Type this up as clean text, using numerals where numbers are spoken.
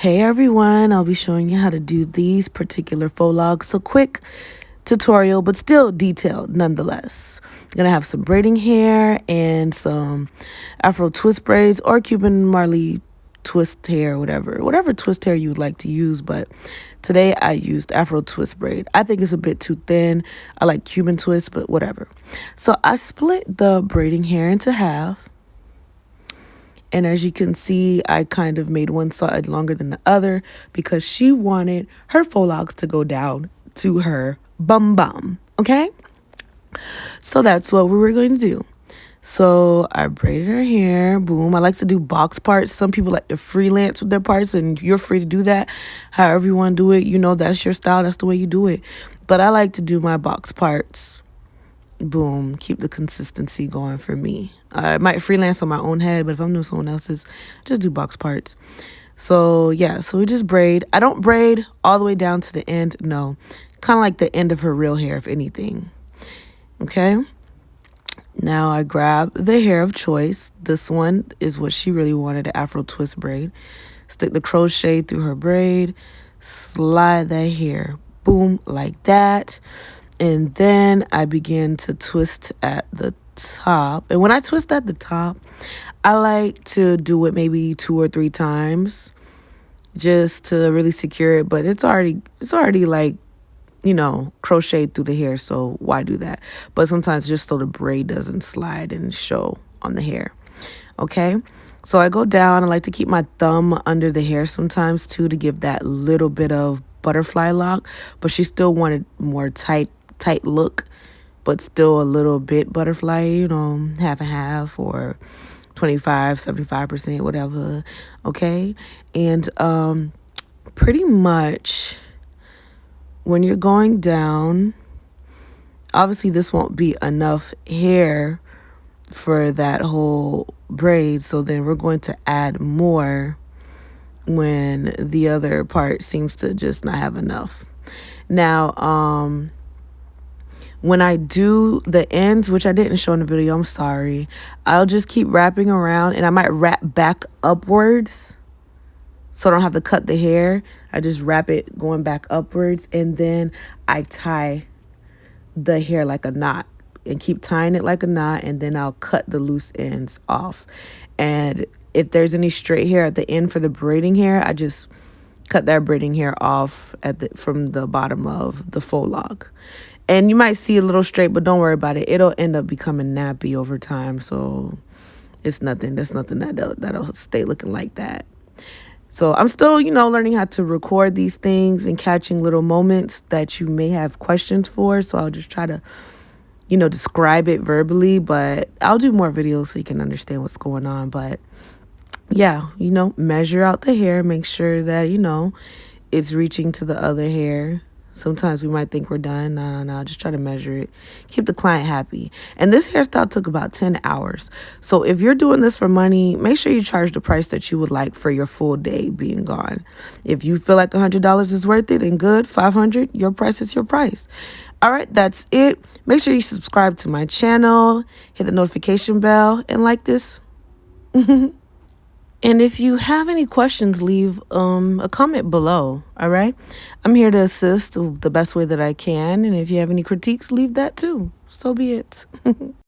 Hey everyone, I'll be showing you how to do these particular faux logs. So quick tutorial, but still detailed nonetheless. I'm gonna have some braiding hair and some Afro twist braids or Cuban Marley twist hair, whatever twist hair you would like to use. But today I used Afro twist braid. I think it's a bit too thin. I like Cuban twist, but whatever. So I split the braiding hair into half. And as you can see, I kind of made one side longer than the other because she wanted her faux logs to go down to her bum bum. Okay? So that's what we were going to do. So I braided her hair. Boom. I like to do box parts. Some people like to freelance with their parts, and you're free to do that. However you want to do it. You know, that's your style. That's the way you do it. But I like to do my box parts. Boom, keep the consistency going for me. I might freelance on my own head, but if I'm doing someone else's, just do box parts. So yeah, so we just braid. I don't braid all the way down to the end. No, kind of like the end of her real hair, if anything. Okay. Now I grab the hair of choice. This one is what she really wanted, the Afro twist braid. Stick the crochet through her braid. Slide that hair. Boom, like that. And then I begin to twist at the top. And when I twist at the top, I like to do it maybe 2 or 3 times just to really secure it. But it's already like, you know, crocheted through the hair. So why do that? But sometimes just so the braid doesn't slide and show on the hair. Okay. So I go down. I like to keep my thumb under the hair sometimes too, to give that little bit of butterfly lock. But she still wanted more tight look, but still a little bit butterfly, you know, half and half or 25, 75%, whatever. Okay. And pretty much when you're going down, obviously this won't be enough hair for that whole braid, so then we're going to add more when the other part seems to just not have enough. Now when I do the ends, which I didn't show in the video, I'm sorry, I'll just keep wrapping around, and I might wrap back upwards so I don't have to cut the hair. I just wrap it going back upwards, and then I tie the hair like a knot and keep tying it like a knot, and then I'll cut the loose ends off. And if there's any straight hair at the end for the braiding hair, I just cut that braiding hair off from the bottom of the faux log. And you might see a little straight, but don't worry about it. It'll end up becoming nappy over time. So it's nothing. There's nothing that'll stay looking like that. So I'm still, you know, learning how to record these things and catching little moments that you may have questions for. So I'll just try to, you know, describe it verbally. But I'll do more videos so you can understand what's going on. But yeah, you know, measure out the hair. Make sure that, you know, it's reaching to the other hair. Sometimes we might think we're done. No. Just try to measure it. Keep the client happy. And this hairstyle took about 10 hours. So if you're doing this for money, make sure you charge the price that you would like for your full day being gone. If you feel like $100 is worth it and good, $500, your price is your price. All right, that's it. Make sure you subscribe to my channel, hit the notification bell, and like this. And if you have any questions, leave a comment below, all right? I'm here to assist the best way that I can. And if you have any critiques, leave that too. So be it.